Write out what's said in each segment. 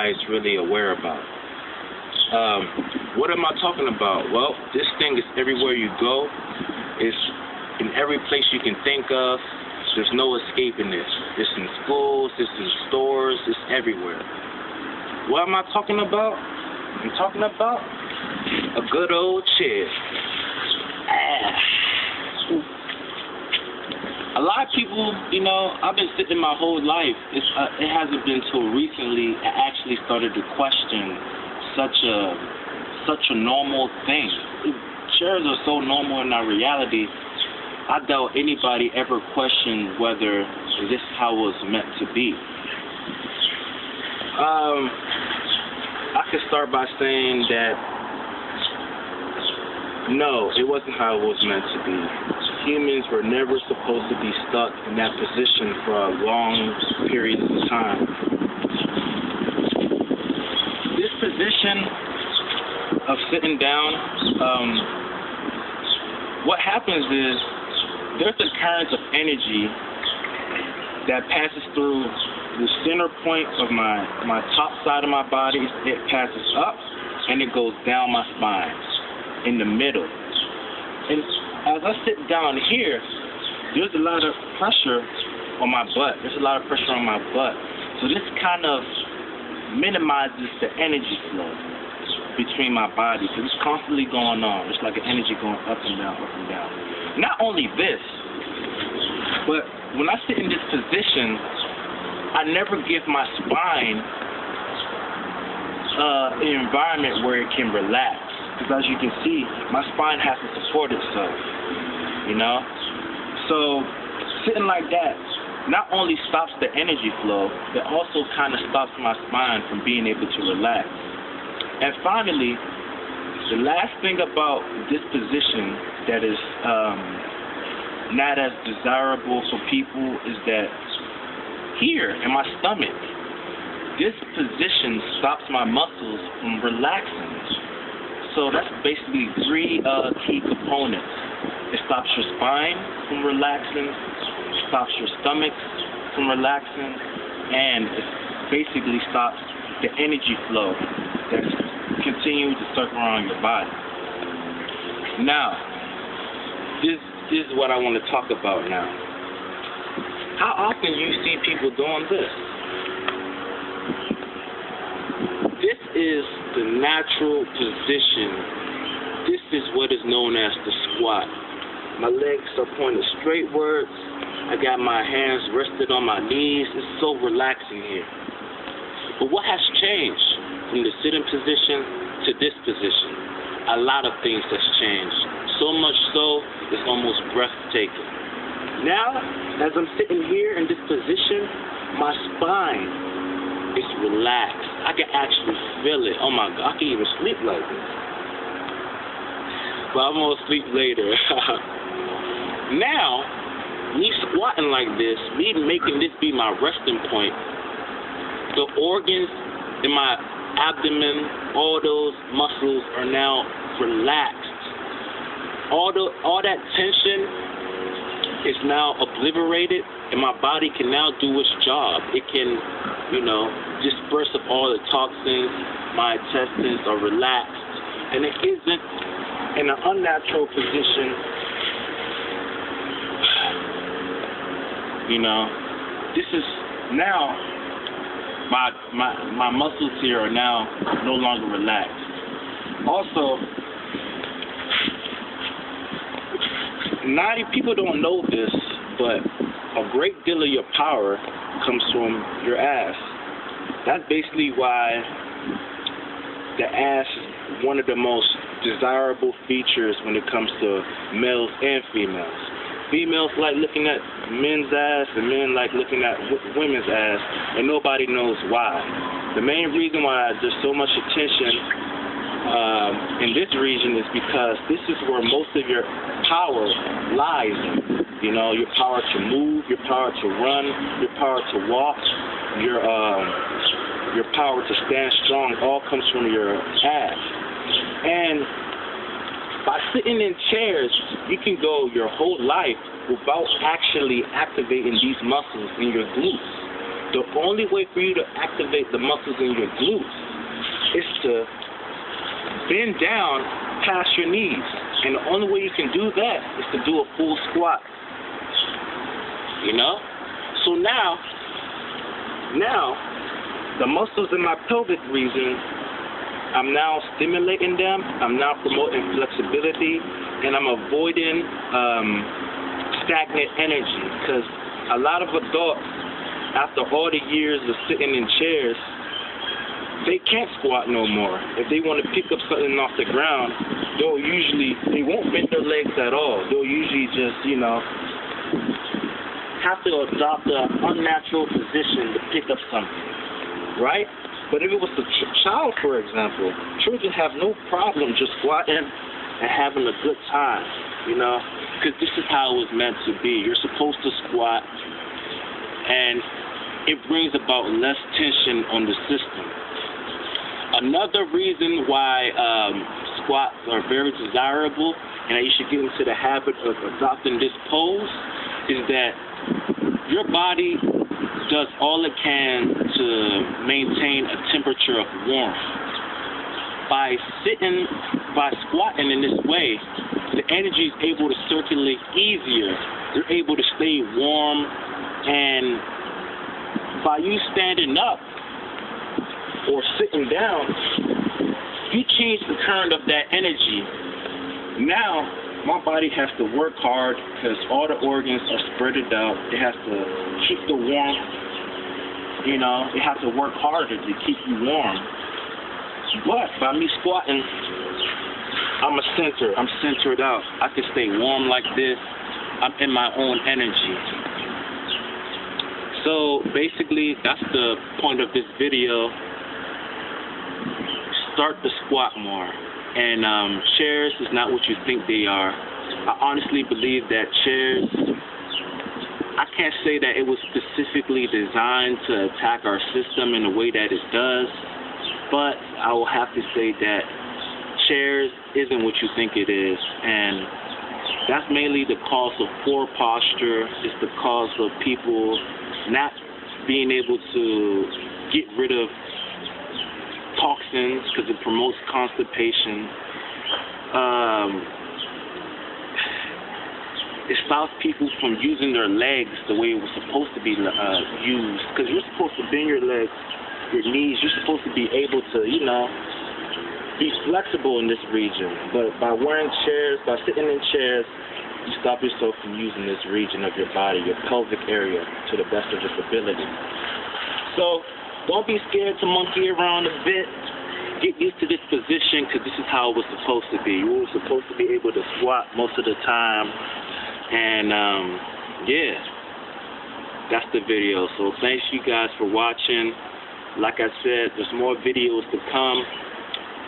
guys really aware about. What am I talking about? Well, this thing is everywhere you go. It's in every place you can think of. There's no escaping this. It's in schools, it's in stores, it's everywhere. What am I talking about? I'm talking about a good old chill. A lot of people, I've been sitting my whole life. It hasn't been till recently I actually started to question such a normal thing. Chairs are so normal in our reality. I doubt anybody ever questioned whether this is how it was meant to be. I could start by saying that no, it wasn't how it was meant to be. Humans were never supposed to be stuck in that position for a long period of time. This position of sitting down, what happens is there's a current of energy that passes through the center point of my top side of my body. It passes up and it goes down my spine in the middle. And as I sit down here, there's a lot of pressure on my butt. There's a lot of pressure on my butt. So this kind of minimizes the energy flow between my body because it's constantly going on. It's like an energy going up and down, up and down. Not only this, but when I sit in this position, I never give my spine an environment where it can relax. Because as you can see, my spine has to support itself, So sitting like that not only stops the energy flow, it also kind of stops my spine from being able to relax. And finally, the last thing about this position that is not as desirable for people is that here in my stomach, this position stops my muscles from relaxing. So that's basically three key components. It stops your spine from relaxing, it stops your stomach from relaxing, and it basically stops the energy flow that's continuing to circle around your body. Now, this is what I want to talk about now. How often do you see people doing this? This is the natural position. This is what is known as the squat. My legs are pointed straightwards. I got my hands rested on my knees. It's so relaxing here. But what has changed from the sitting position to this position? A lot of things has changed. So much so, it's almost breathtaking. Now, as I'm sitting here in this position, my spine is relaxed. I can actually feel it. Oh my God, I can even sleep like this. But I'm gonna sleep later. Now, me squatting like this, me making this be my resting point, the organs in my abdomen, all those muscles are now relaxed. All that tension is now obliterated, and my body can now do its job. It can, disperse of all the toxins. My intestines are relaxed, and it isn't in an unnatural position. This is now my muscles here are now no longer relaxed. Also, people don't know this, but a great deal of your power comes from your ass. That's basically why the ass is one of the most desirable features when it comes to males and females. Females like looking at men's ass, and men like looking at women's ass, and nobody knows why. The main reason why there's so much attention in this region is because this is where most of your power lies in. Your power to move, your power to run, your power to walk, your power to stand strong all comes from your ass. And by sitting in chairs, you can go your whole life without actually activating these muscles in your glutes. The only way for you to activate the muscles in your glutes is to bend down past your knees. And the only way you can do that is to do a full squat. You know? So now, the muscles in my pelvic region, I'm now stimulating them, I'm now promoting flexibility, and I'm avoiding stagnant energy. Because a lot of adults, after all the years of sitting in chairs, they can't squat no more. If they want to pick up something off the ground, they won't bend their legs at all. They'll usually just, you know, have to adopt an unnatural position to pick up something, right? But if it was a child, for example, children have no problem just squatting and having a good time, you know, because this is how it was meant to be. You're supposed to squat, and it brings about less tension on the system. Another reason why squats are very desirable, and you should get into the habit of adopting this pose, is that your body does all it can to maintain a temperature of warmth. By squatting in this way, the energy is able to circulate easier. You're able to stay warm, and by you standing up or sitting down, you change the current of that energy. Now, my body has to work hard because all the organs are spread out. It has to keep the warmth, you know, it has to work harder to keep you warm. But by me squatting, I'm centered out. I can stay warm like this. I'm in my own energy. So basically, that's the point of this video. Start to squat more. And chairs is not what you think they are. I honestly believe that chairs, I can't say that it was specifically designed to attack our system in the way that it does, but I will have to say that chairs isn't what you think it is. And that's mainly the cause of poor posture. It's the cause of people not being able to get rid of toxins because it promotes constipation. It stops people from using their legs the way it was supposed to be used, because you're supposed to bend your legs, your knees. You're supposed to be able to, you know, be flexible in this region. But by wearing chairs, by sitting in chairs, you stop yourself from using this region of your body, your pelvic area, to the best of its ability. So don't be scared to monkey around a bit. Get used to this position, because this is how it was supposed to be. You were supposed to be able to squat most of the time. And, yeah, that's the video. So thanks you guys for watching. Like I said, there's more videos to come.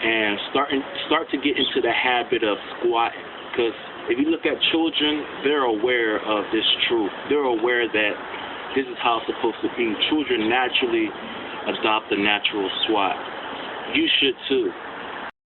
And start to get into the habit of squatting. Because if you look at children, they're aware of this truth. They're aware that this is how it's supposed to be. Children naturally adopt a natural squat. You should too.